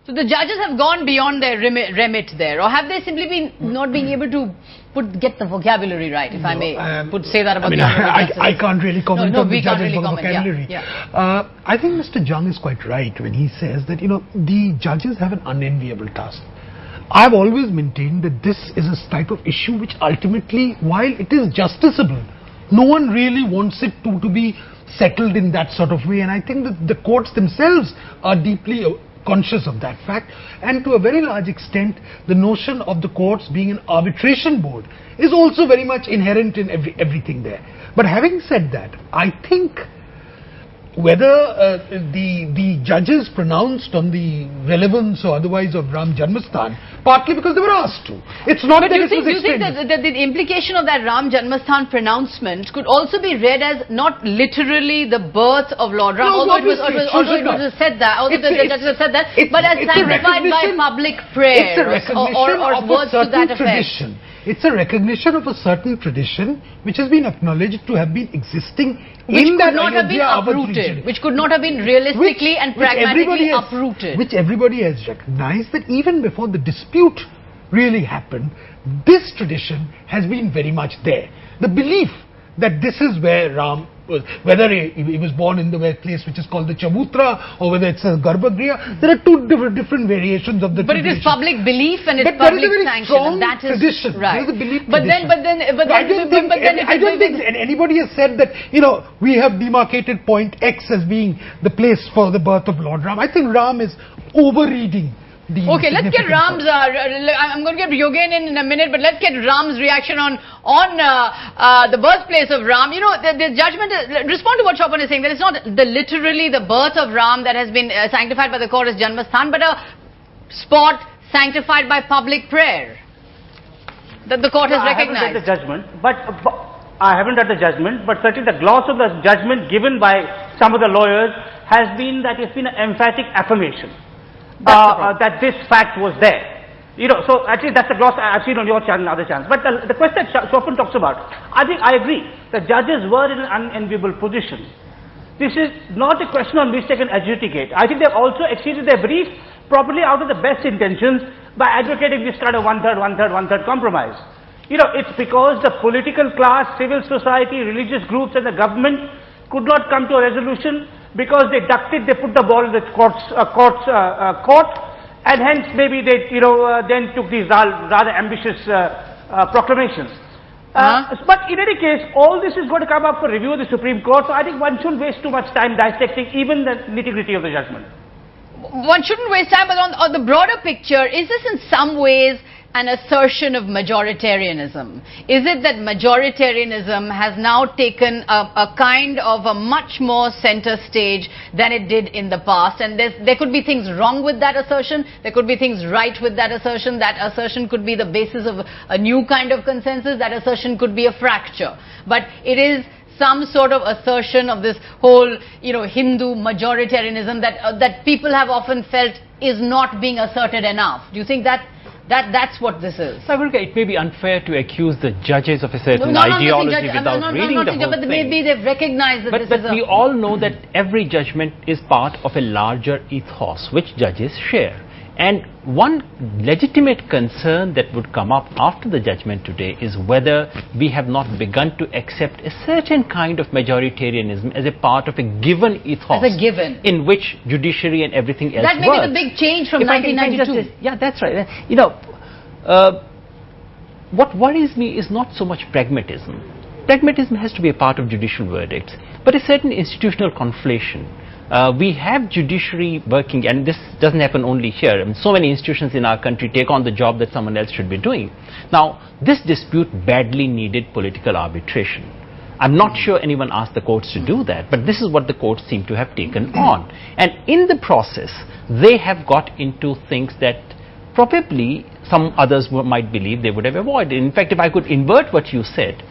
So the judges have gone beyond their remit there, or have they simply been not being able to get the vocabulary right, if I may say that about I can't really comment on the judges' vocabulary. Yeah. I think Mr. Jung is quite right when he says that, the judges have an unenviable task. I've always maintained that this is a type of issue which ultimately, while it is justiciable, no one really wants it to be settled in that sort of way, and I think that the courts themselves are deeply conscious of that fact, and to a very large extent the notion of the courts being an arbitration board is also very much inherent in everything there. But having said that, I think whether the judges pronounced on the relevance or otherwise of Ram Janmasthan, partly because they were asked to. It's not but that do it you was think that the implication of that Ram Janmasthan pronouncement could also be read as not literally the birth of Lord Ram, no, although it was said that, but as sanctified by public prayer or words to that effect. It's a recognition of a certain tradition which has been acknowledged to have been existing which in could that not have been uprooted, which could not have been realistically and pragmatically uprooted. Which everybody has recognized that even before the dispute really happened, this tradition has been very much there. The belief that this is where Ram was, whether he was born in the place which is called the Chabutra or whether it's a Garbhagriha, there are two different variations of the tradition. But it is public belief and it's public sanction, and that is tradition. Right. There is a belief tradition. I don't think anybody has said that we have demarcated point X as being the place for the birth of Lord Ram. I think Ram is overreading. Okay, let's get Ram's. I'm going to get Yogen in a minute, but let's get Ram's reaction on the birthplace of Ram. The judgment. Respond to what Chopin is saying. That it's not literally the birth of Ram that has been sanctified by the court as Janmasthan, but a spot sanctified by public prayer that the court has recognized. I haven't read the judgment, I haven't read the judgment, but certainly the gloss of the judgment given by some of the lawyers has been that it's been an emphatic affirmation. That this fact was there. So actually that's the gloss I've seen on your channel and other channels. But the question that Chopin talks about, I think I agree. The judges were in an unenviable position. This is not a question on which they can adjudicate. I think they've also exceeded their brief probably out of the best intentions by advocating this kind of one-third compromise. It's because the political class, civil society, religious groups and the government could not come to a resolution because they put the ball in the court, and hence maybe they, then took these rather ambitious proclamations. But in any case, all this is going to come up for review of the Supreme Court, so I think one shouldn't waste too much time dissecting even the nitty-gritty of the judgment. One shouldn't waste time, but on the broader picture, is this in some ways an assertion of majoritarianism? Is it that majoritarianism has now taken a kind of a much more center stage than it did in the past, and there could be things wrong with that assertion, there could be things right with that assertion could be the basis of a new kind of consensus, that assertion could be a fracture, but it is some sort of assertion of this whole, Hindu majoritarianism that people have often felt is not being asserted enough. Do you think that's what this is? Sagarika, it may be unfair to accuse the judges of a certain ideology without reading the whole thing. Maybe they've recognized that but we all know that every judgment is part of a larger ethos which judges share. And one legitimate concern that would come up after the judgment today is whether we have not begun to accept a certain kind of majoritarianism as a part of a given ethos. As a given. In which judiciary and everything else that may be the big change from 1992. Yeah, that's right. What worries me is not so much pragmatism. Pragmatism has to be a part of judicial verdicts, but a certain institutional conflation. We have judiciary working, and this doesn't happen only here. So many institutions in our country take on the job that someone else should be doing. Now, this dispute badly needed political arbitration. I'm not sure anyone asked the courts to do that, but this is what the courts seem to have taken on. And in the process, they have got into things that probably some others might believe they would have avoided. In fact, if I could invert what you said,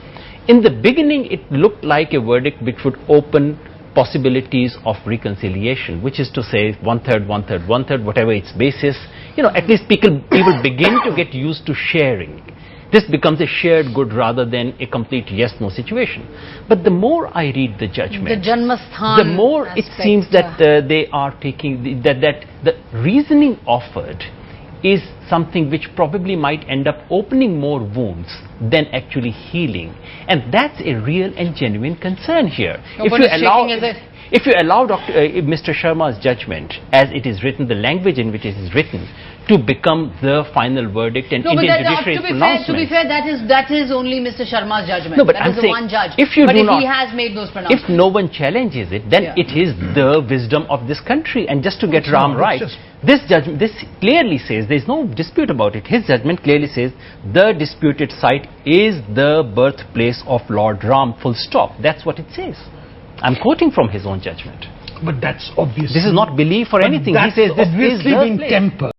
in the beginning it looked like a verdict which would open possibilities of reconciliation, which is to say one-third, whatever its basis, at least people begin to get used to sharing. This becomes a shared good rather than a complete yes-no situation. But the more I read the judgment, The Janmasthan the more it aspect, seems that they are taking, that the reasoning offered is something which probably might end up opening more wounds than actually healing. And that's a real and genuine concern here. If you allow Mr. Sharma's judgment, as it is written, the language in which it is written, to become the final verdict and Indian judiciary pronouncement. To be fair, that is only Mr. Sharma's judgment. No, but that I'm is the saying, one judge. if you but do if not, he has made those pronouncements, if no one challenges it, then it is the wisdom of this country. And just to get Ram right, this judgment, this clearly says, there is no dispute about it. His judgment clearly says the disputed site is the birthplace of Lord Ram. Full stop. That's what it says. I'm quoting from his own judgment. But that's obviously... This is not belief or anything. He says this is the place. Tempered.